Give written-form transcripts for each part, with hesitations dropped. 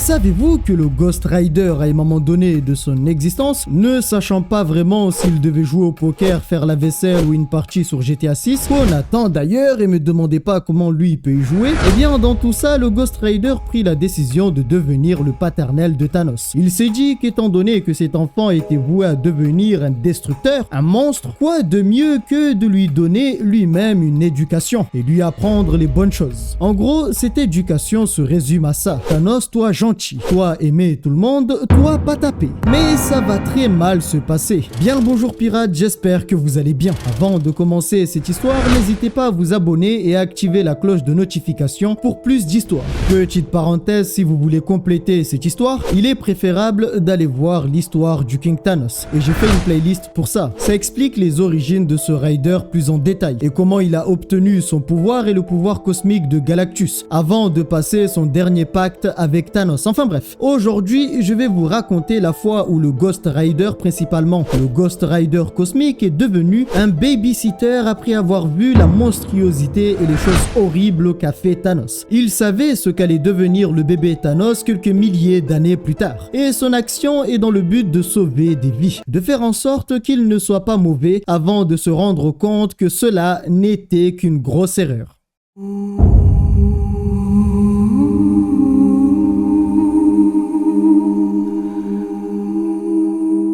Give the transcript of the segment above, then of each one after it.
savez-vous que le Ghost Rider à un moment donné de son existence, ne sachant pas vraiment s'il devait jouer au poker, faire la vaisselle ou une partie sur GTA 6, qu'on attend d'ailleurs et me demandez pas comment lui peut y jouer, eh bien dans tout ça, le Ghost Rider prit la décision de devenir le paternel de Thanos. Il s'est dit qu'étant donné que cet enfant était voué à devenir un destructeur, un monstre, quoi de mieux que de lui donner lui-même une éducation et lui apprendre les bonnes choses. En gros, cette éducation se résume à ça. Thanos, toi gentil, toi aimer tout le monde, toi pas taper. Mais ça va très mal se passer. Bien le bonjour pirates, j'espère que vous allez bien. Avant de commencer cette histoire, n'hésitez pas à vous abonner et à activer la cloche de notification pour plus d'histoires. Petite parenthèse, si vous voulez compléter cette histoire, il est préférable d'aller voir l'histoire du King Thanos. Et j'ai fait une playlist pour ça. Ça explique les origines de ce Rider plus en détail et comment il a obtenu son pouvoir et le pouvoir cosmique de Galactus avant de passer son dernier pacte avec Thanos. Enfin bref, aujourd'hui je vais vous raconter la fois où le Ghost Rider, principalement le Ghost Rider cosmique, est devenu un babysitter après avoir vu la monstruosité et les choses horribles qu'a fait Thanos. Il savait ce qu'allait devenir le bébé Thanos quelques milliers d'années plus tard et son action est dans le but de sauver des vies, de faire en sorte qu'il ne soit pas mauvais avant de se rendre compte que cela n'était qu'une grosse erreur.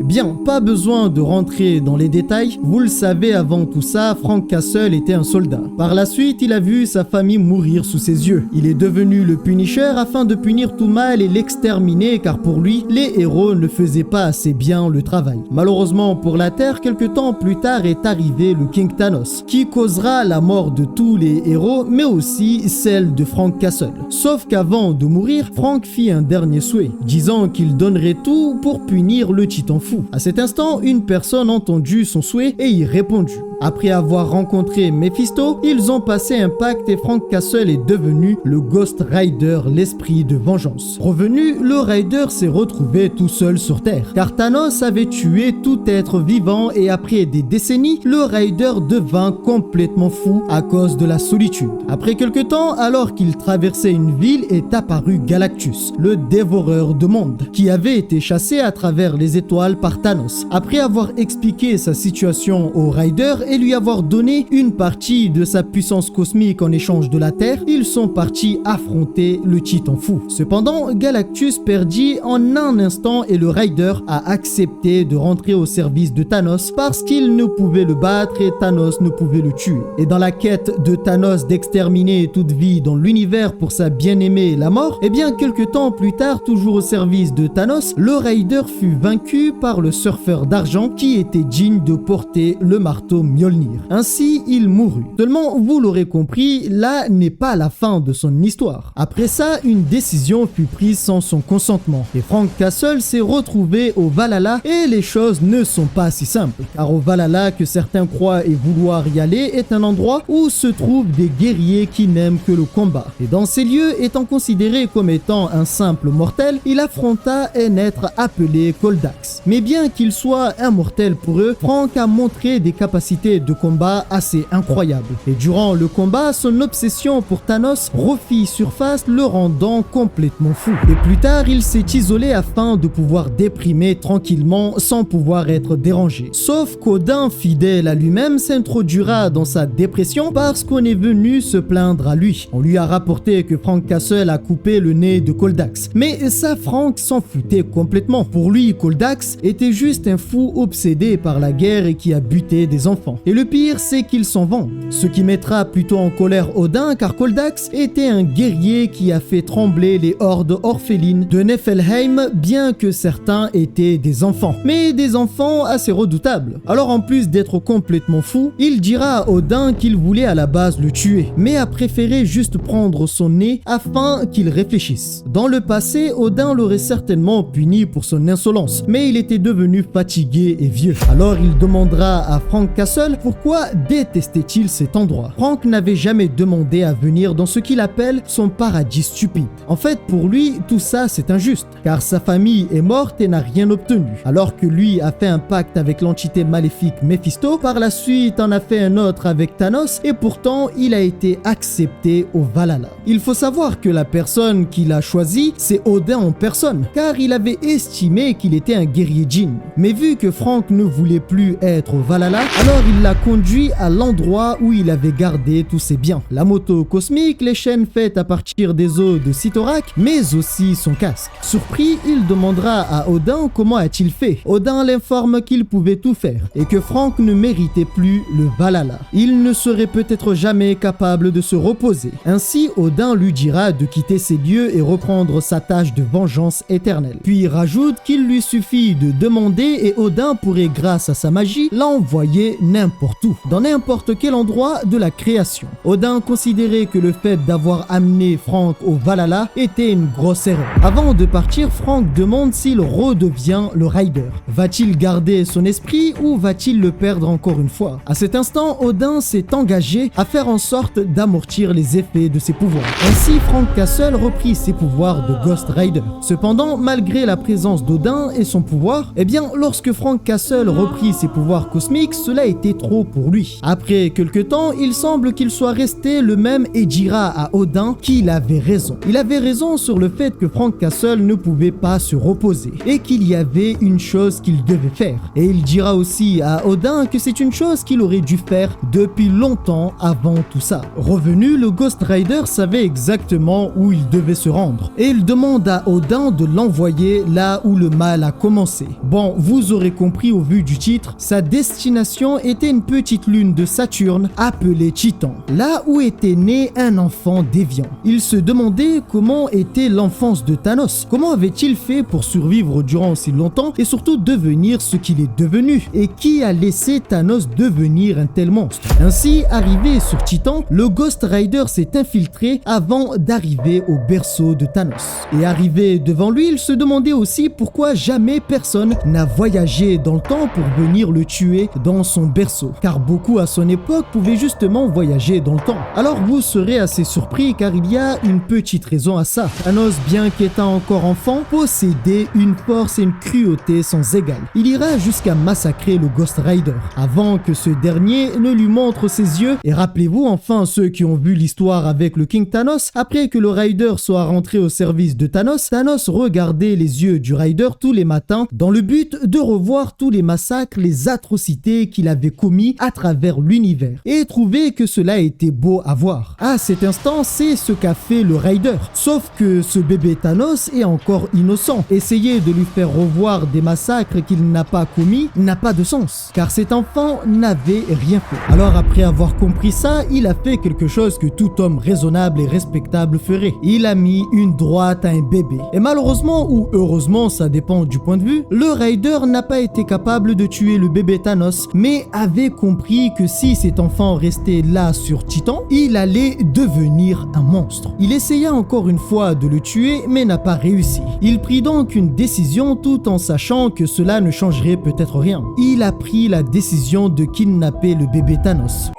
Bien, pas besoin de rentrer dans les détails, vous le savez avant tout ça, Frank Castle était un soldat. Par la suite, il a vu sa famille mourir sous ses yeux. Il est devenu le Punisher afin de punir tout mal et l'exterminer car pour lui, les héros ne faisaient pas assez bien le travail. Malheureusement pour la Terre, quelques temps plus tard est arrivé le King Thanos, qui causera la mort de tous les héros, mais aussi celle de Frank Castle. Sauf qu'avant de mourir, Frank fit un dernier souhait, disant qu'il donnerait tout pour punir le titan fou. À cet instant, une personne entendu son souhait et y répondu. Après avoir rencontré Mephisto, ils ont passé un pacte et Frank Castle est devenu le Ghost Rider, l'esprit de vengeance. Revenu, le Rider s'est retrouvé tout seul sur Terre, car Thanos avait tué tout être vivant et après des décennies, le Rider devint complètement fou à cause de la solitude. Après quelque temps, alors qu'il traversait une ville, est apparu Galactus, le dévoreur de mondes, qui avait été chassé à travers les étoiles par Thanos. Après avoir expliqué sa situation au Rider et lui avoir donné une partie de sa puissance cosmique en échange de la Terre, ils sont partis affronter le titan fou. Cependant, Galactus perdit en un instant et le Rider a accepté de rentrer au service de Thanos parce qu'il ne pouvait le battre et Thanos ne pouvait le tuer. Et dans la quête de Thanos d'exterminer toute vie dans l'univers pour sa bien-aimée la mort, et bien quelques temps plus tard, toujours au service de Thanos, le Rider fut vaincu par le surfeur d'argent qui était digne de porter le marteau Mjolnir. Ainsi, il mourut. Seulement, vous l'aurez compris, là n'est pas la fin de son histoire. Après ça, une décision fut prise sans son consentement. Et Frank Castle s'est retrouvé au Valhalla et les choses ne sont pas si simples. Car au Valhalla, que certains croient et vouloir y aller, est un endroit où se trouvent des guerriers qui n'aiment que le combat. Et dans ces lieux, étant considéré comme étant un simple mortel, il affronta un être appelé Koldax. Mais bien qu'il soit immortel pour eux, Frank a montré des capacités de combat assez incroyables. Et durant le combat, son obsession pour Thanos refit surface, le rendant complètement fou. Et plus tard, il s'est isolé afin de pouvoir déprimer tranquillement sans pouvoir être dérangé. Sauf qu'Odin, fidèle à lui-même, s'introduira dans sa dépression parce qu'on est venu se plaindre à lui. On lui a rapporté que Frank Castle a coupé le nez de Koldax. Mais ça, Frank s'en foutait complètement. Pour lui, Koldax était juste un fou obsédé par la guerre et qui a buté des enfants. Et le pire, c'est qu'il s'en vend. Ce qui mettra plutôt en colère Odin, car Koldax était un guerrier qui a fait trembler les hordes orphelines de Niflheim, bien que certains étaient des enfants. Mais des enfants assez redoutables. Alors en plus d'être complètement fou, il dira à Odin qu'il voulait à la base le tuer, mais a préféré juste prendre son nez afin qu'il réfléchisse. Dans le passé, Odin l'aurait certainement puni pour son insolence, mais il était devenu fatigué et vieux. Alors il demandera à Frank Castle Castle pourquoi détestait-il cet endroit. Frank n'avait jamais demandé à venir dans ce qu'il appelle son paradis stupide. En fait, pour lui, tout ça c'est injuste, car sa famille est morte et n'a rien obtenu, alors que lui a fait un pacte avec l'entité maléfique Mephisto, par la suite en a fait un autre avec Thanos, et pourtant il a été accepté au Valhalla. Il faut savoir que la personne qu'il a choisie, c'est Odin en personne, car il avait estimé qu'il était un guerrier djinn. Mais vu que Frank ne voulait plus être au Valhalla, alors il l'a conduit à l'endroit où il avait gardé tous ses biens. La moto cosmique, les chaînes faites à partir des os de Sitorak, mais aussi son casque. Surpris, il demandera à Odin comment a-t-il fait. Odin l'informe qu'il pouvait tout faire et que Frank ne méritait plus le Valhalla. Il ne serait peut-être jamais capable de se reposer. Ainsi, Odin lui dira de quitter ces lieux et reprendre sa tâche de vengeance éternelle. Puis il rajoute qu'il lui suffit de demander et Odin pourrait, grâce à sa magie, l'envoyer n'importe où, dans n'importe quel endroit de la création. Odin considérait que le fait d'avoir amené Frank au Valhalla était une grosse erreur. Avant de partir, Frank demande s'il redevient le Rider. Va-t-il garder son esprit ou va-t-il le perdre encore une fois? À cet instant, Odin s'est engagé à faire en sorte d'amortir les effets de ses pouvoirs. Ainsi, Frank Castle reprit ses pouvoirs de Ghost Rider. Cependant, malgré la présence d'Odin et son pouvoir, lorsque Frank Castle reprit ses pouvoirs cosmiques, cela était trop pour lui. Après quelque temps, il semble qu'il soit resté le même et dira à Odin qu'il avait raison. Il avait raison sur le fait que Frank Castle ne pouvait pas se reposer et qu'il y avait une chose qu'il devait faire. Et il dira aussi à Odin que c'est une chose qu'il aurait dû faire depuis longtemps avant tout ça. Revenu, le Ghost Rider savait exactement où il devait se rendre et il demande à Odin de l'envoyer là où le mal a commencé. Bon, vous aurez compris au vu du titre, sa destination était une petite lune de Saturne appelée Titan, là où était né un enfant déviant. Il se demandait comment était l'enfance de Thanos, comment avait-il fait pour survivre durant si longtemps et surtout devenir ce qu'il est devenu, et qui a laissé Thanos devenir un tel monstre. Ainsi, arrivé sur Titan, le Ghost Rider s'est infiltré avant d'arriver au berceau de Thanos. Et arrivé devant lui, il se demandait aussi pourquoi jamais personne n'a voyagé dans le temps pour venir le tuer dans son berceau, car beaucoup à son époque pouvaient justement voyager dans le temps. Alors vous serez assez surpris car il y a une petite raison à ça. Thanos, bien qu'étant encore enfant, possédait une force et une cruauté sans égale. Il ira jusqu'à massacrer le Ghost Rider avant que ce dernier ne lui montre ses yeux. Et rappelez-vous, enfin ceux qui ont vu l'histoire avec le King Thanos, après que le Rider soit rentré au service de Thanos, Thanos regardait les yeux du Rider tous les matins dans le but de revoir tous les massacres, les atrocités qu'il avait commis à travers l'univers et trouvait que cela était beau à voir. À cet instant, c'est ce qu'a fait le Rider. Sauf que ce bébé Thanos est encore innocent. Essayer de lui faire revoir des massacres qu'il n'a pas commis n'a pas de sens, car cet enfant n'avait rien fait. Alors après avoir compris ça, il a fait quelque chose que tout homme raisonnable et respectable ferait. Il a mis une droite à un bébé. Et malheureusement ou heureusement, ça dépend du point de vue, le Rider n'a pas été capable de tuer le bébé Thanos, mais avait compris que si cet enfant restait là sur Titan, il allait devenir un monstre. Il essaya encore une fois de le tuer, mais n'a pas réussi. Il prit donc une décision tout en sachant que cela ne changerait peut-être rien. Il a pris la décision de kidnapper le bébé Thanos.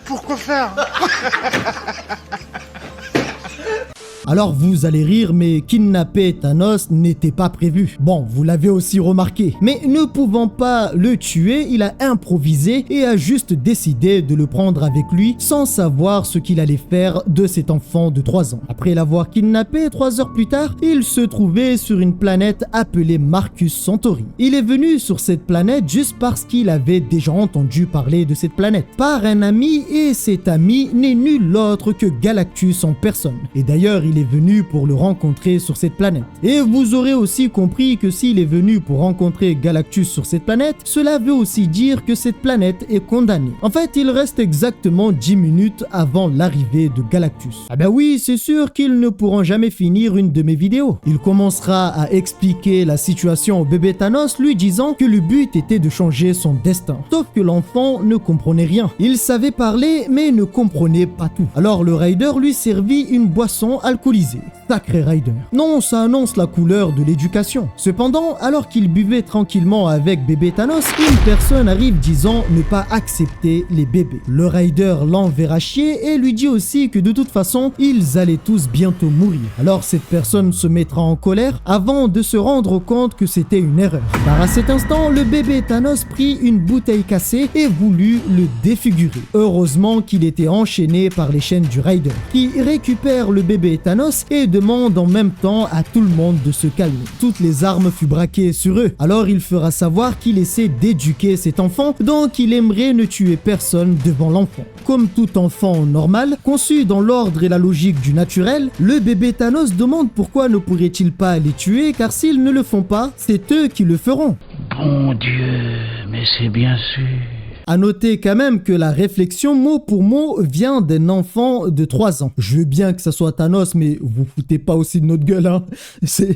Pourquoi faire? Alors vous allez rire, mais kidnapper Thanos n'était pas prévu. Bon, vous l'avez aussi remarqué. Mais ne pouvant pas le tuer, il a improvisé et a juste décidé de le prendre avec lui sans savoir ce qu'il allait faire de cet enfant de 3 ans. Après l'avoir kidnappé, 3 heures plus tard, il se trouvait sur une planète appelée Marcus Centauri. Il est venu sur cette planète juste parce qu'il avait déjà entendu parler de cette planète par un ami, et cet ami n'est nul autre que Galactus en personne. Et d'ailleurs, il est venu pour le rencontrer sur cette planète. Et vous aurez aussi compris que s'il est venu pour rencontrer Galactus sur cette planète, cela veut aussi dire que cette planète est condamnée. En fait, il reste exactement 10 minutes avant l'arrivée de Galactus. Ah ben oui, c'est sûr qu'ils ne pourront jamais finir une de mes vidéos. Il commencera à expliquer la situation au bébé Thanos, lui disant que le but était de changer son destin. Sauf que l'enfant ne comprenait rien. Il savait parler, mais ne comprenait pas tout. Alors le Rider lui servit une boisson alcoolisée alcoolisé. Sacré Ryder. Non, ça annonce la couleur de l'éducation. Cependant, alors qu'il buvait tranquillement avec bébé Thanos, une personne arrive disant ne pas accepter les bébés. Le Ryder l'enverra chier et lui dit aussi que de toute façon, ils allaient tous bientôt mourir. Alors cette personne se mettra en colère avant de se rendre compte que c'était une erreur. Car à cet instant, le bébé Thanos prit une bouteille cassée et voulut le défigurer. Heureusement qu'il était enchaîné par les chaînes du Ryder, qui récupère le bébé Thanos et demande en même temps à tout le monde de se calmer. Toutes les armes furent braquées sur eux. Alors il fera savoir qu'il essaie d'éduquer cet enfant, donc il aimerait ne tuer personne devant l'enfant. Comme tout enfant normal, conçu dans l'ordre et la logique du naturel, le bébé Thanos demande pourquoi ne pourrait-il pas les tuer, car s'ils ne le font pas, c'est eux qui le feront. Bon Dieu, mais c'est bien sûr. À noter quand même que la réflexion mot pour mot vient d'un enfant de 3 ans. Je veux bien que ça soit Thanos, mais vous foutez pas aussi de notre gueule, hein.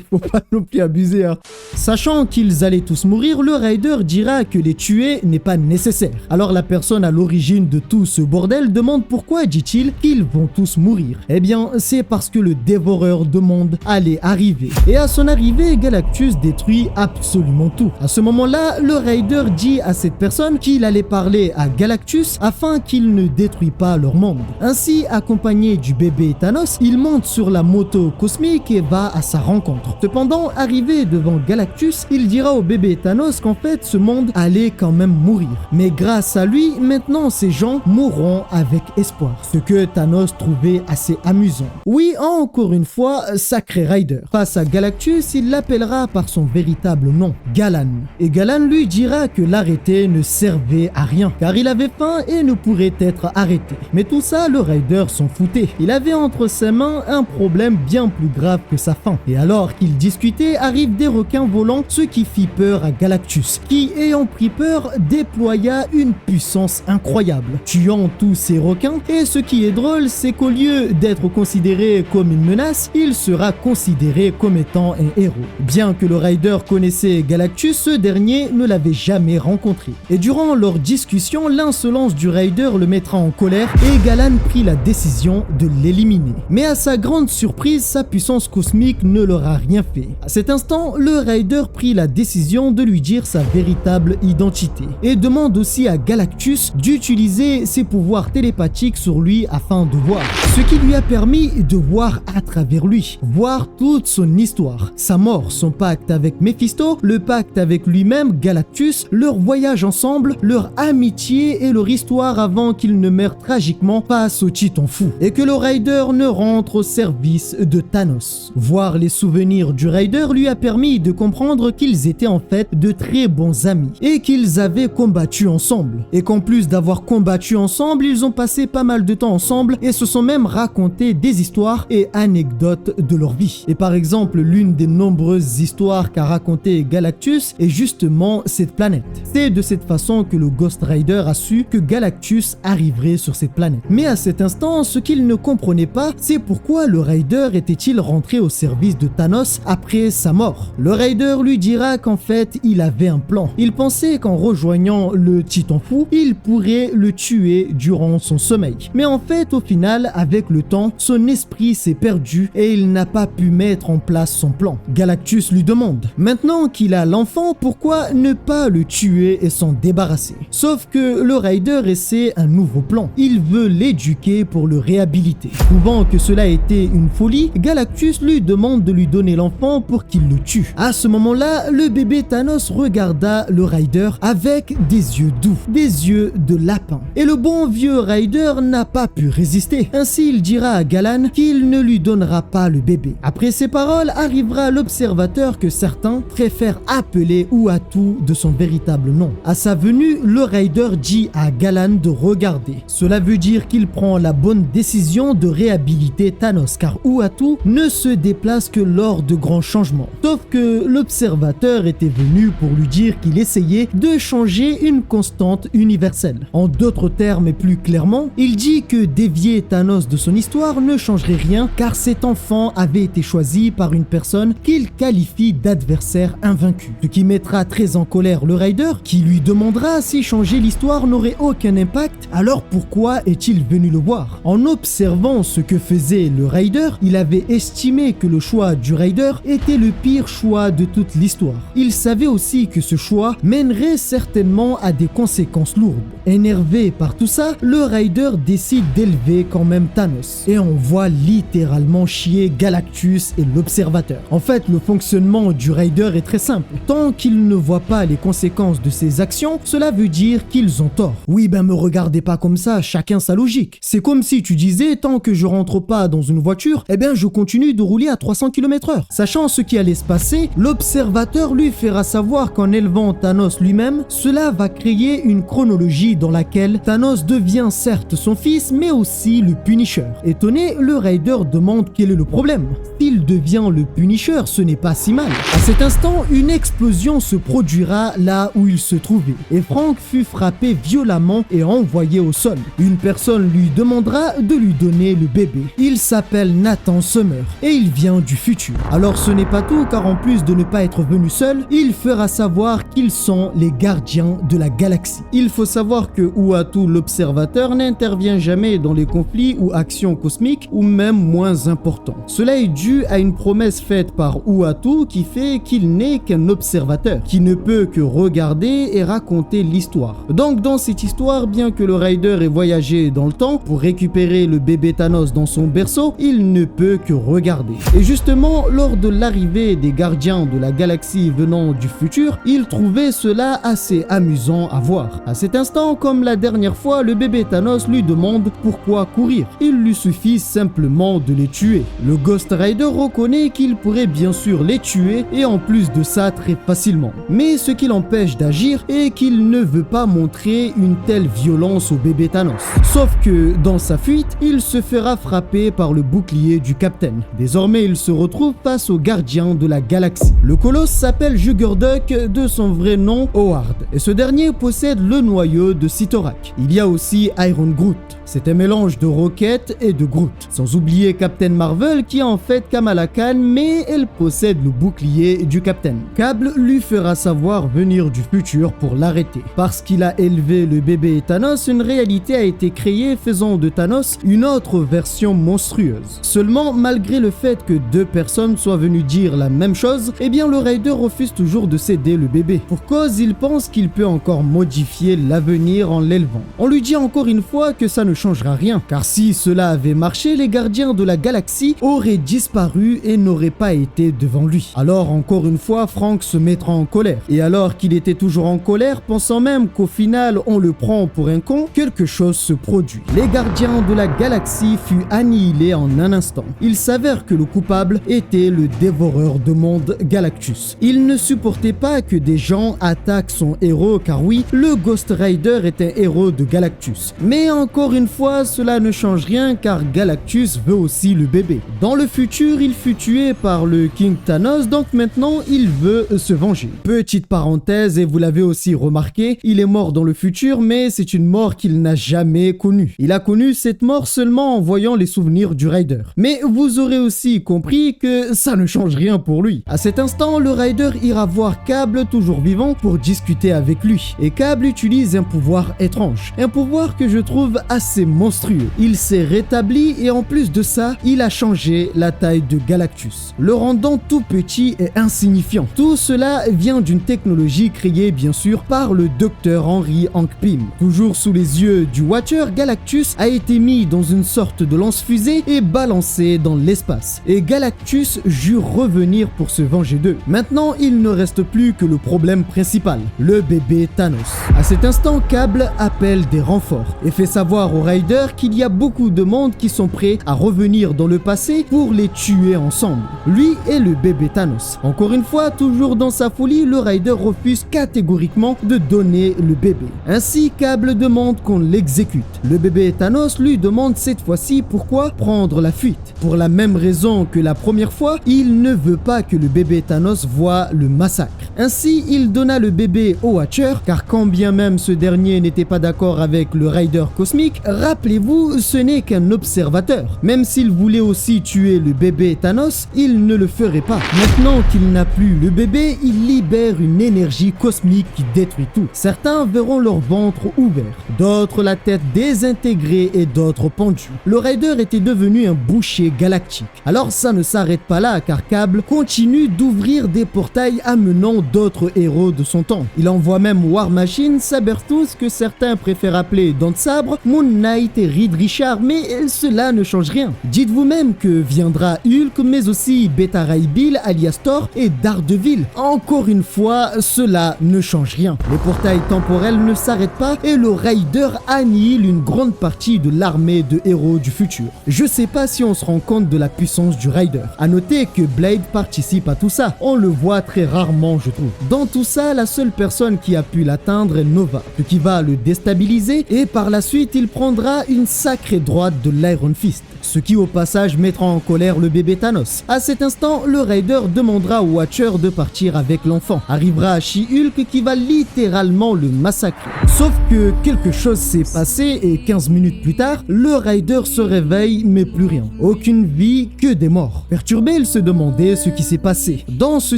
Faut pas non plus abuser, hein. Sachant qu'ils allaient tous mourir, le Ryder dira que les tuer n'est pas nécessaire. Alors la personne à l'origine de tout ce bordel demande pourquoi dit-il qu'ils vont tous mourir. Eh bien, c'est parce que le dévoreur de monde allait arriver. Et à son arrivée, Galactus détruit absolument tout. À ce moment-là, le Ryder dit à cette personne qu'il allait parler à Galactus afin qu'il ne détruise pas leur monde. Ainsi, accompagné du bébé Thanos, il monte sur la moto cosmique et va à sa rencontre. Cependant, arrivé devant Galactus, il dira au bébé Thanos qu'en fait ce monde allait quand même mourir. Mais grâce à lui, maintenant ces gens mourront avec espoir. Ce que Thanos trouvait assez amusant. Oui, encore une fois, sacré Ryder. Face à Galactus, il l'appellera par son véritable nom, Galan. Et Galan lui dira que l'arrêter ne servait à rien, car il avait faim et ne pourrait être arrêté. Mais tout ça, le Ryder s'en foutait. Il avait entre ses mains un problème bien plus grave que sa faim. Et alors qu'ils discutaient, arrivent des requins volants, ce qui fit peur à Galactus, qui, ayant pris peur, déploya une puissance incroyable, tuant tous ces requins. Et ce qui est drôle, c'est qu'au lieu d'être considéré comme une menace, il sera considéré comme étant un héros. Bien que le Ryder connaissait Galactus, ce dernier ne l'avait jamais rencontré. Et durant leur discussion, l'insolence du Ryder le mettra en colère et Galan prit la décision de l'éliminer. Mais à sa grande surprise, sa puissance cosmique ne leur a rien fait. À cet instant, le Ryder prit la décision de lui dire sa véritable identité et demande aussi à Galactus d'utiliser ses pouvoirs télépathiques sur lui afin de voir. Ce qui lui a permis de voir à travers lui, voir toute son histoire, sa mort, son pacte avec Mephisto, le pacte avec lui-même, Galactus, leur voyage ensemble, leur amitié et leur histoire avant qu'ils ne meurent tragiquement face au Titan fou et que le Ryder ne rentre au service de Thanos. Voir les souvenirs du Ryder lui a permis de comprendre qu'ils étaient en fait de très bons amis et qu'ils avaient combattu ensemble. Et qu'en plus d'avoir combattu ensemble, ils ont passé pas mal de temps ensemble et se sont même raconté des histoires et anecdotes de leur vie. Et par exemple, l'une des nombreuses histoires qu'a raconté Galactus est justement cette planète. C'est de cette façon que le Ghost Rider a su que Galactus arriverait sur cette planète. Mais à cet instant, ce qu'il ne comprenait pas, c'est pourquoi le Ryder était-il rentré au service de Thanos après sa mort. Le Ryder lui dira qu'en fait, il avait un plan. Il pensait qu'en rejoignant le Titan fou, il pourrait le tuer durant son sommeil. Mais en fait, au final, avec le temps, son esprit s'est perdu et il n'a pas pu mettre en place son plan. Galactus lui demande, maintenant qu'il a l'enfant, pourquoi ne pas le tuer et s'en débarrasser? Sauf que le Ryder essaie un nouveau plan. Il veut l'éduquer pour le réhabiliter. Trouvant que cela était une folie, Galactus lui demande de lui donner l'enfant pour qu'il le tue. À ce moment-là, le bébé Thanos regarda le Ryder avec des yeux doux, des yeux de lapin. Et le bon vieux Ryder n'a pas pu résister. Ainsi, il dira à Galan qu'il ne lui donnera pas le bébé. Après ces paroles, arrivera l'observateur que certains préfèrent appeler Uatu de son véritable nom. À sa venue, le Ryder dit à Galan de regarder. Cela veut dire qu'il prend la bonne décision de réhabiliter Thanos, car Uatu ne se déplace que lors de grands changements. Sauf que l'observateur était venu pour lui dire qu'il essayait de changer une constante universelle. En d'autres termes et plus clairement, il dit que dévier Thanos de son histoire ne changerait rien, car cet enfant avait été choisi par une personne qu'il qualifie d'adversaire invaincu. Ce qui mettra très en colère le Ryder, qui lui demandera si changer changer l'histoire n'aurait aucun impact, alors pourquoi est-il venu le voir? En observant ce que faisait le Raider, il avait estimé que le choix du Raider était le pire choix de toute l'histoire. Il savait aussi que ce choix mènerait certainement à des conséquences lourdes. Énervé par tout ça, le Raider décide d'élever quand même Thanos. Et on voit littéralement chier Galactus et l'Observateur. En fait, le fonctionnement du Raider est très simple. Tant qu'il ne voit pas les conséquences de ses actions, cela veut dire qu'ils ont tort. Oui, ben me regardez pas comme ça, chacun sa logique. C'est comme si tu disais, tant que je rentre pas dans une voiture, eh bien je continue de rouler à 300 km/h. Sachant ce qui allait se passer, l'Observateur lui fera savoir qu'en élevant Thanos lui-même, cela va créer une chronologie dans laquelle Thanos devient certes son fils, mais aussi le Punisher. Étonné, le Raider demande quel est le problème. S'il devient le Punisher, ce n'est pas si mal. À cet instant, une explosion se produira là où il se trouvait, et Frank fut frappé violemment et envoyé au sol. Une personne lui demandera de lui donner le bébé. Il s'appelle Nathan Summer, et il vient du futur. Alors ce n'est pas tout, car en plus de ne pas être venu seul, il fera savoir qu'ils sont les gardiens de la galaxie. Il faut savoir que Uatu l'Observateur n'intervient jamais dans les conflits ou actions cosmiques, ou même moins importants. Cela est dû à une promesse faite par Uatu qui fait qu'il n'est qu'un observateur, qui ne peut que regarder et raconter l'histoire. Donc dans cette histoire, bien que le Raider ait voyagé dans le temps pour récupérer le bébé Thanos dans son berceau, il ne peut que regarder. Et justement, lors de l'arrivée des gardiens de la galaxie venant du futur, il trouvait cela assez amusant à voir. À cet instant, comme la dernière fois, le bébé Thanos lui demande pourquoi courir. Il lui suffit simplement de les tuer. Le Ghost Rider reconnaît qu'il pourrait bien sûr les tuer et en plus de ça très facilement. Mais ce qui l'empêche d'agir est qu'il ne veut pas montrer une telle violence au bébé Thanos. Sauf que dans sa fuite, il se fera frapper par le bouclier du Capitaine. Désormais, il se retrouve face au gardien de la galaxie. Le colosse s'appelle Juggerduck, de son vrai nom Howard, et ce dernier possède le noyau de Cyttorak. Il y a aussi Iron Groot. C'est un mélange de Rocket et de Groot. Sans oublier Captain Marvel qui est en fait Kamala Khan, mais elle possède le bouclier du Captain. Cable lui fera savoir venir du futur pour l'arrêter. Parce qu'il a élevé le bébé Thanos, une réalité a été créée faisant de Thanos une autre version monstrueuse. Seulement, malgré le fait que deux personnes soient venues dire la même chose, eh bien le Raider refuse toujours de céder le bébé. Pour cause, il pense qu'il peut encore modifier l'avenir en l'élevant. On lui dit encore une fois que ça ne changera rien, car si cela avait marché, les gardiens de la galaxie auraient disparu et n'auraient pas été devant lui. Alors encore une fois, Frank se mettra en colère. Et alors qu'il était toujours en colère, pensant même qu'au final on le prend pour un con, quelque chose se produit. Les gardiens de la galaxie furent annihilés en un instant. Il s'avère que le coupable était le dévoreur de monde Galactus. Il ne supportait pas que des gens attaquent son héros, car oui, le Ghost Rider est un héros de Galactus. Mais encore une fois, cela ne change rien car Galactus veut aussi le bébé. Dans le futur, il fut tué par le King Thanos, donc maintenant il veut se venger. Petite parenthèse, et vous l'avez aussi remarqué, il est mort dans le futur, mais c'est une mort qu'il n'a jamais connue. Il a connu cette mort seulement en voyant les souvenirs du Raider. Mais vous aurez aussi compris que ça ne change rien pour lui. À cet instant, le Raider ira voir Cable, toujours vivant, pour discuter avec lui. Et Cable utilise un pouvoir étrange. Un pouvoir que je trouve assez monstrueux. Il s'est rétabli et en plus de ça, il a changé la taille de Galactus, le rendant tout petit et insignifiant. Tout cela vient d'une technologie créée bien sûr par le docteur Henry Hank Pym. Toujours sous les yeux du Watcher, Galactus a été mis dans une sorte de lance-fusée et balancé dans l'espace. Et Galactus jure revenir pour se venger d'eux. Maintenant, il ne reste plus que le problème principal, le bébé Thanos. À cet instant, Cable appelle des renforts et fait savoir au Raider qu'il y a beaucoup de monde qui sont prêts à revenir dans le passé pour les tuer ensemble. Lui et le bébé Thanos. Encore une fois, toujours dans sa folie, le Raider refuse catégoriquement de donner le bébé. Ainsi, Cable demande qu'on l'exécute. Le bébé Thanos lui demande cette fois-ci pourquoi prendre la fuite. Pour la même raison que la première fois, il ne veut pas que le bébé Thanos voie le massacre. Ainsi, il donna le bébé au Watcher, car quand bien même ce dernier n'était pas d'accord avec le Raider cosmique, rappelez-vous, ce n'est qu'un observateur. Même s'il voulait aussi tuer le bébé Thanos, il ne le ferait pas. Maintenant qu'il n'a plus le bébé, il libère une énergie cosmique qui détruit tout. Certains Certains verront leur ventre ouvert, d'autres la tête désintégrée et d'autres pendus. Le Raider était devenu un boucher galactique. Alors ça ne s'arrête pas là car Cable continue d'ouvrir des portails amenant d'autres héros de son temps. Il envoie même War Machine, Sabertooth que certains préfèrent appeler Dent de Sabre, Moon Knight et Reed Richards, mais cela ne change rien. Dites-vous même que viendra Hulk mais aussi Beta Ray Bill alias Thor et Daredevil. Encore une fois, cela ne change rien. Les portails temporels ne s'arrêtent pas et le Raider annihile une grande partie de l'armée de héros du futur. Je sais pas si on se rend compte de la puissance du Raider. A noter que Blade participe à tout ça. On le voit très rarement, je trouve. Dans tout ça, la seule personne qui a pu l'atteindre est Nova, ce qui va le déstabiliser et par la suite il prendra une sacrée droite de l'Iron Fist, ce qui au passage mettra en colère le bébé Thanos. À cet instant, le Raider demandera au Watcher de partir avec l'enfant. Arrivera She-Hulk qui va littéralement le massacrer. Sauf que quelque chose s'est passé et 15 minutes plus tard, le Raider se réveille mais plus rien. Aucune vie, que des morts. Perturbé, il se demandait ce qui s'est passé. Dans ce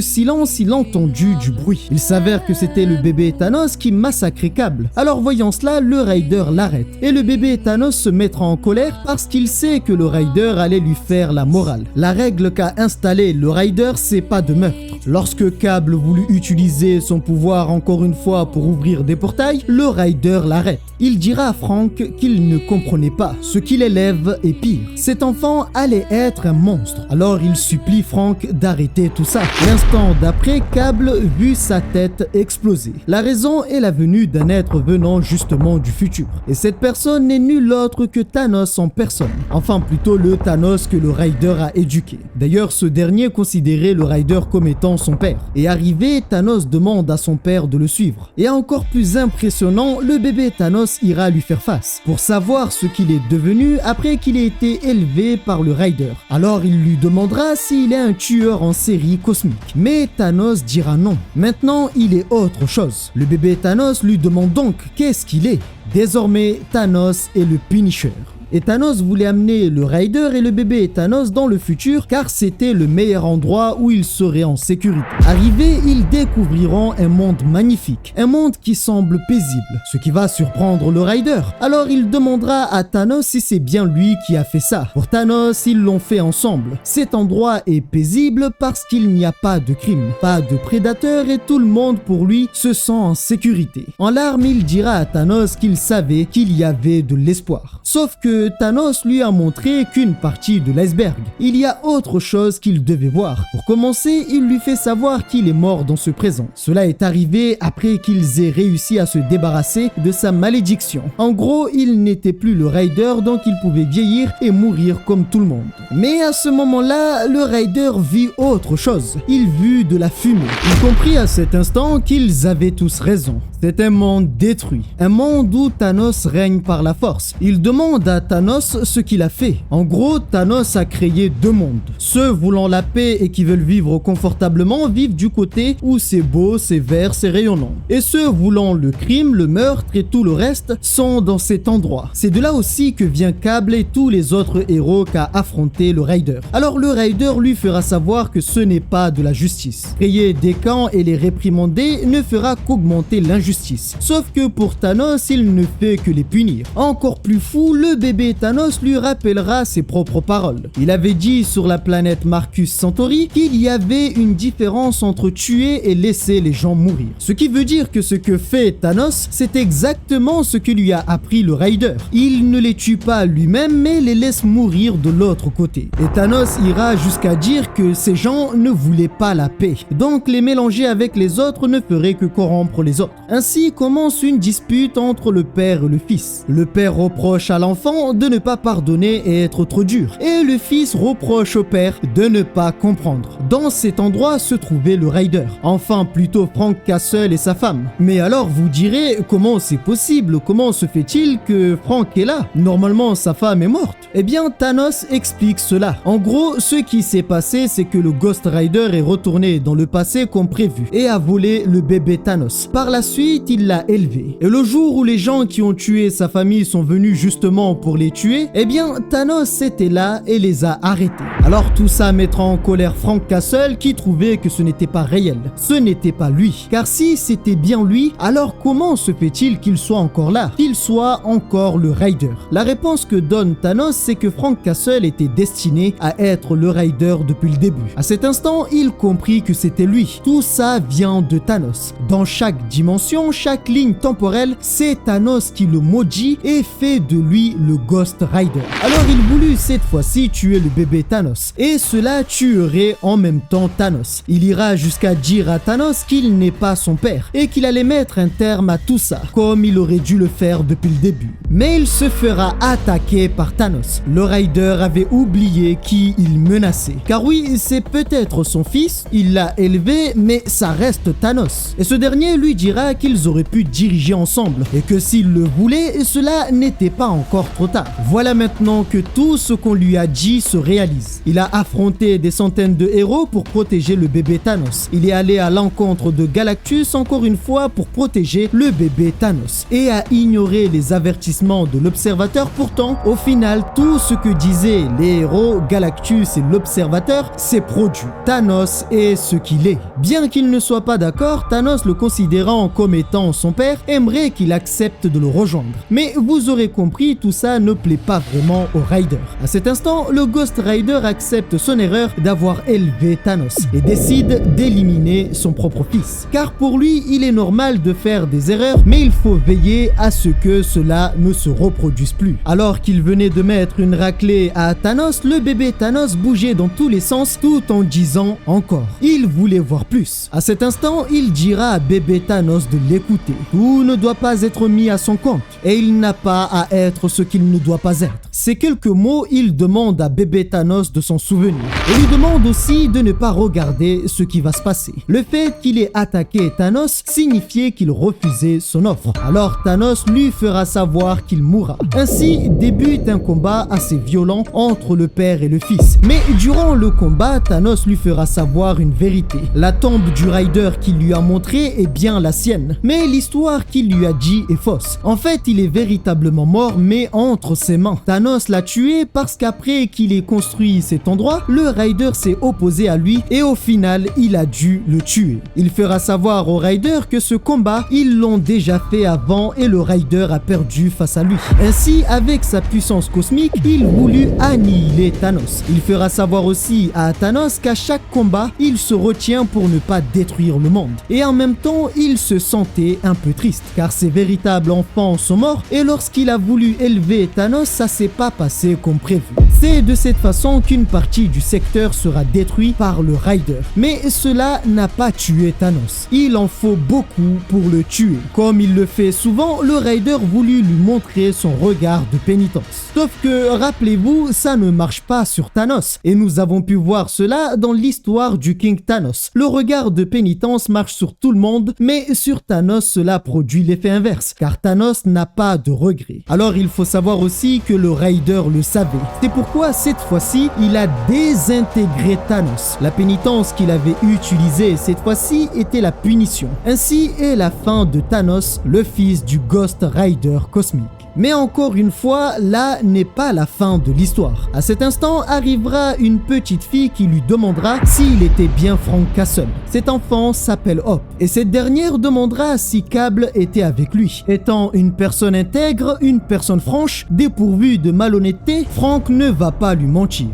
silence, il a entendu du bruit. Il s'avère que c'était le bébé Thanos qui massacrait Cable. Alors voyant cela, le Raider l'arrête. Et le bébé Thanos se mettra en colère parce qu'il sait que le Raider allait lui faire la morale. La règle qu'a installée le Raider, c'est pas de meurtre. Lorsque Cable voulut utiliser son pouvoir encore une fois pour ouvrir des portails, le Raider l'arrête. Il dira à Frank qu'il ne comprenait pas. Ce qu'il élève est pire. Cet enfant allait être un monstre. Alors il supplie Frank d'arrêter tout ça. L'instant d'après, Cable vit sa tête exploser. La raison est la venue d'un être venant justement du futur. Et cette personne n'est nul autre que Thanos en personne. Enfin plutôt le Thanos que le Raider a éduqué. D'ailleurs, ce dernier considérait le Raider comme étant son père. Et arrivé, Thanos demande à son père de le suivre. Et encore plus impressionnant, le bébé Thanos ira lui faire face pour savoir ce qu'il est devenu après qu'il ait été élevé par le Raider. Alors il lui demandera s'il est un tueur en série cosmique. Mais Thanos dira non. Maintenant, il est autre chose. Le bébé Thanos lui demande donc qu'est-ce qu'il est. Désormais, Thanos est le Punisher. Et Thanos voulait amener le Raider et le bébé Thanos dans le futur car c'était le meilleur endroit où ils seraient en sécurité. Arrivés, ils découvriront un monde magnifique, un monde qui semble paisible, ce qui va surprendre le Raider. Alors il demandera à Thanos si c'est bien lui qui a fait ça. Pour Thanos, ils l'ont fait ensemble. Cet endroit est paisible parce qu'il n'y a pas de crime, pas de prédateurs et tout le monde pour lui se sent en sécurité. En larmes, il dira à Thanos qu'il savait qu'il y avait de l'espoir. Sauf que Thanos lui a montré qu'une partie de l'iceberg. Il y a autre chose qu'il devait voir. Pour commencer, il lui fait savoir qu'il est mort dans ce présent. Cela est arrivé après qu'ils aient réussi à se débarrasser de sa malédiction. En gros, il n'était plus le Raider, donc il pouvait vieillir et mourir comme tout le monde. Mais à ce moment-là, le Raider vit autre chose. Il vit de la fumée. Il comprit à cet instant qu'ils avaient tous raison. C'est un monde détruit. Un monde où Thanos règne par la force. Il demande à Thanos ce qu'il a fait. En gros, Thanos a créé deux mondes. Ceux voulant la paix et qui veulent vivre confortablement vivent du côté où c'est beau, c'est vert, c'est rayonnant. Et ceux voulant le crime, le meurtre et tout le reste sont dans cet endroit. C'est de là aussi que vient Cable et tous les autres héros qu'a affronté le Raider. Alors le Raider lui fera savoir que ce n'est pas de la justice. Créer des camps et les réprimander ne fera qu'augmenter l'injustice. Sauf que pour Thanos, il ne fait que les punir. Encore plus fou, le bébé Thanos lui rappellera ses propres paroles. Il avait dit sur la planète Marcus Centauri qu'il y avait une différence entre tuer et laisser les gens mourir. Ce qui veut dire que ce que fait Thanos, c'est exactement ce que lui a appris le Raider. Il ne les tue pas lui-même, mais les laisse mourir de l'autre côté. Et Thanos ira jusqu'à dire que ces gens ne voulaient pas la paix. Donc les mélanger avec les autres ne ferait que corrompre les autres. Ainsi commence une dispute entre le père et le fils. Le père reproche à l'enfant de ne pas pardonner et être trop dur. Et le fils reproche au père de ne pas comprendre. Dans cet endroit se trouvait le Raider. Enfin plutôt Frank Castle et sa femme. Mais alors vous direz, comment c'est possible? Comment se fait-il que Frank est là? Normalement sa femme est morte. Eh bien Thanos explique cela. En gros, ce qui s'est passé, c'est que le Ghost Rider est retourné dans le passé comme prévu et a volé le bébé Thanos. Par la suite, Ensuite, il l'a élevé. Et le jour où les gens qui ont tué sa famille sont venus justement pour les tuer, eh bien, Thanos était là et les a arrêtés. Alors tout ça mettra en colère Frank Castle qui trouvait que ce n'était pas réel. Ce n'était pas lui. Car si c'était bien lui, alors comment se fait-il qu'il soit encore là? Qu'il soit encore le Rider? La réponse que donne Thanos, c'est que Frank Castle était destiné à être le Rider depuis le début. À cet instant, il comprit que c'était lui. Tout ça vient de Thanos. Dans chaque dimension, chaque ligne temporelle, c'est Thanos qui le maudit et fait de lui le Ghost Rider. Alors il voulut cette fois-ci tuer le bébé Thanos. Et cela tuerait en même temps Thanos. Il ira jusqu'à dire à Thanos qu'il n'est pas son père et qu'il allait mettre un terme à tout ça, comme il aurait dû le faire depuis le début. Mais il se fera attaquer par Thanos. Le Rider avait oublié qui il menaçait. Car oui, c'est peut-être son fils, il l'a élevé, mais ça reste Thanos. Et ce dernier lui dira qu'ils auraient pu diriger ensemble et que s'il le voulait, cela n'était pas encore trop tard. Voilà maintenant que tout ce qu'on lui a dit se réalise. Il a affronté des centaines de héros pour protéger le bébé Thanos. Il est allé à l'encontre de Galactus encore une fois pour protéger le bébé Thanos et a ignoré les avertissements de l'Observateur. Pourtant, au final, tout ce que disaient les héros, Galactus et l'Observateur, s'est produit. Thanos est ce qu'il est. Bien qu'il ne soit pas d'accord, Thanos, le considérant comme étant son père, aimerait qu'il accepte de le rejoindre. Mais vous aurez compris, tout ça ne plaît pas vraiment au Rider. À cet instant, le Ghost Rider accepte son erreur d'avoir élevé Thanos et décide d'éliminer son propre fils. Car pour lui, il est normal de faire des erreurs, mais il faut veiller à ce que cela ne se reproduise plus. Alors qu'il venait de mettre une raclée à Thanos, le bébé Thanos bougeait dans tous les sens tout en disant encore. Il voulait voir plus. À cet instant, il dira à bébé Thanos de l'écouter. Tout ne doit pas être mis à son compte et il n'a pas à être ce qu'il ne doit pas être. Ces quelques mots, il demande à bébé Thanos de s'en souvenir et lui demande aussi de ne pas regarder ce qui va se passer. Le fait qu'il ait attaqué Thanos signifiait qu'il refusait son offre. Alors Thanos lui fera savoir qu'il mourra. Ainsi débute un combat assez violent entre le père et le fils. Mais durant le combat, Thanos lui fera savoir une vérité. La tombe du Rider qu'il lui a montrée est bien la sienne. Mais l'histoire qu'il lui a dit est fausse. En fait, il est véritablement mort, mais entre ses mains. Thanos l'a tué parce qu'après qu'il ait construit cet endroit, le Rider s'est opposé à lui et au final, il a dû le tuer. Il fera savoir au Rider que ce combat, ils l'ont déjà fait avant et le Rider a perdu face à lui. Ainsi, avec sa puissance cosmique, il voulut annihiler Thanos. Il fera savoir aussi à Thanos qu'à chaque combat, il se retient pour ne pas détruire le monde. Et en même temps, il se sentait un peu triste, car ses véritables enfants sont morts et lorsqu'il a voulu élever Thanos, ça s'est pas passé comme prévu. C'est de cette façon qu'une partie du secteur sera détruite par le Rider. Mais cela n'a pas tué Thanos. Il en faut beaucoup pour le tuer. Comme il le fait souvent, le Rider voulut lui montrer son regard de pénitence. Sauf que, rappelez-vous, ça ne marche pas sur Thanos. Et nous avons pu voir cela dans l'histoire du King Thanos. Le regard de pénitence marche sur tout le monde, mais sur Thanos, cela produit l'effet inverse, car Thanos n'a pas de regrets. Alors il faut savoir aussi que le Rider le savait. C'est pourquoi cette fois-ci, il a désintégré Thanos. La pénitence qu'il avait utilisée cette fois-ci était la punition. Ainsi est la fin de Thanos, le fils du Ghost Rider cosmique. Mais encore une fois, là n'est pas la fin de l'histoire. À cet instant arrivera une petite fille qui lui demandera s'il était bien Frank Castle. Cet enfant s'appelle Hope et cette dernière demandera si Cable était avec lui. Étant une personne intègre, une personne franche, dépourvue de malhonnêteté, Frank ne va pas lui mentir.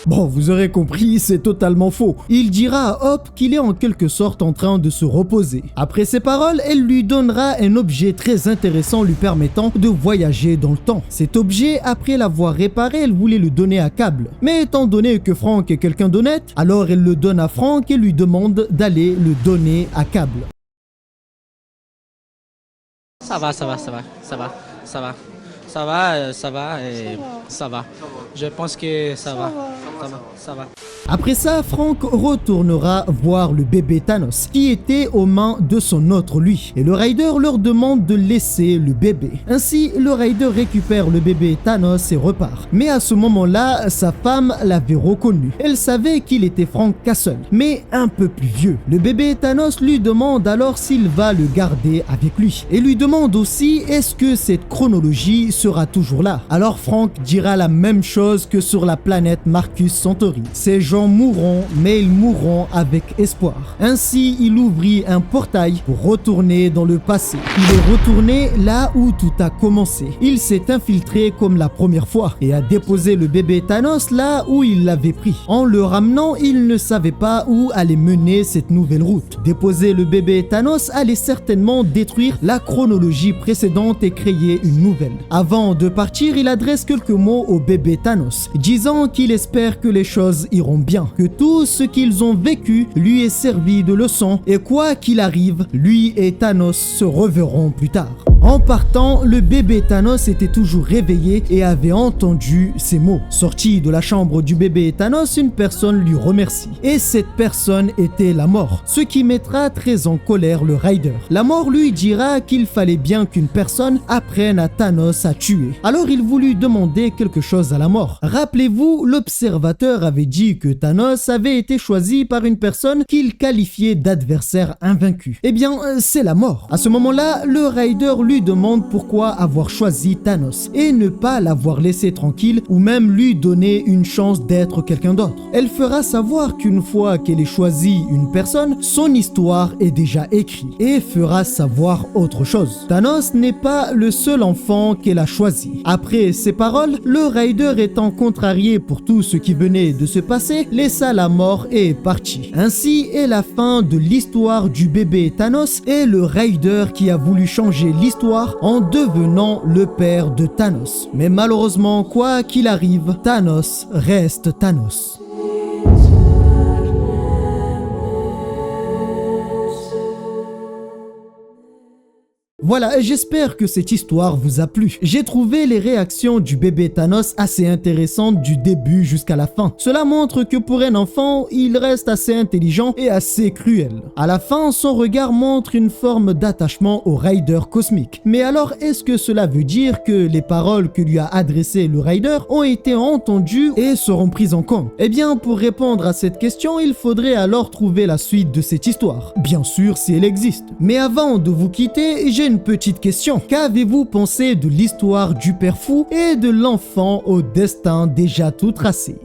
Bon, vous aurez compris, c'est totalement faux. Il dira à Hope qu'il est en quelque sorte en train de se reposer. Après ces paroles, elle lui donnera un objet très intéressant lui permettant de voyager dans le temps. Cet objet, après l'avoir réparé, elle voulait le donner à Cable. Mais étant donné que Frank est quelqu'un d'honnête, alors elle le donne à Frank et lui demande d'aller le donner à Cable. Ça va. Ça va. Je pense que ça va. Après ça, Frank retournera voir le bébé Thanos, qui était aux mains de son autre lui, et le Raider leur demande de laisser le bébé. Ainsi, le Raider récupère le bébé Thanos et repart. Mais à ce moment-là, sa femme l'avait reconnu. Elle savait qu'il était Frank Castle, mais un peu plus vieux. Le bébé Thanos lui demande alors s'il va le garder avec lui, et lui demande aussi est-ce que cette chronologie sera toujours là. Alors Frank dira la même chose que sur la planète Marcus Centauri. Ces gens mourront, mais ils mourront avec espoir. Ainsi, il ouvrit un portail pour retourner dans le passé. Il est retourné là où tout a commencé. Il s'est infiltré comme la première fois et a déposé le bébé Thanos là où il l'avait pris. En le ramenant, il ne savait pas où allait mener cette nouvelle route. Déposer le bébé Thanos allait certainement détruire la chronologie précédente et créer une nouvelle. Avant de partir, il adresse quelques mots au bébé Thanos, disant qu'il espère que les choses iront bien, que tout ce qu'ils ont vécu lui est servi de leçon et quoi qu'il arrive, lui et Thanos se reverront plus tard. En partant, le bébé Thanos était toujours réveillé et avait entendu ces mots. Sorti de la chambre du bébé Thanos, une personne lui remercie. Et cette personne était la mort, ce qui mettra très en colère le Raider. La mort lui dira qu'il fallait bien qu'une personne apprenne à Thanos à tuer. Alors il voulut demander quelque chose à la mort. Rappelez-vous, l'observateur avait dit que Thanos avait été choisi par une personne qu'il qualifiait d'adversaire invaincu. Eh bien, c'est la mort. À ce moment-là, le Raider lui demande pourquoi avoir choisi Thanos et ne pas l'avoir laissé tranquille ou même lui donner une chance d'être quelqu'un d'autre. Elle fera savoir qu'une fois qu'elle ait choisi une personne, son histoire est déjà écrite et fera savoir autre chose. Thanos n'est pas le seul enfant qu'elle a choisi. Après ces paroles, le Raider étant contrarié pour tout ce qui venait de se passer, laissa la mort et est parti. Ainsi est la fin de l'histoire du bébé Thanos et le Raider qui a voulu changer l'histoire en devenant le père de Thanos. Mais malheureusement, quoi qu'il arrive, Thanos reste Thanos. Voilà, j'espère que cette histoire vous a plu. J'ai trouvé les réactions du bébé Thanos assez intéressantes du début jusqu'à la fin. Cela montre que pour un enfant, il reste assez intelligent et assez cruel. À la fin, son regard montre une forme d'attachement au Raider cosmique. Mais alors, est-ce que cela veut dire que les paroles que lui a adressées le Raider ont été entendues et seront prises en compte? Eh bien, pour répondre à cette question, il faudrait alors trouver la suite de cette histoire. Bien sûr, si elle existe. Mais avant de vous quitter, j'ai une petite question. Qu'avez-vous pensé de l'histoire du père fou et de l'enfant au destin déjà tout tracé?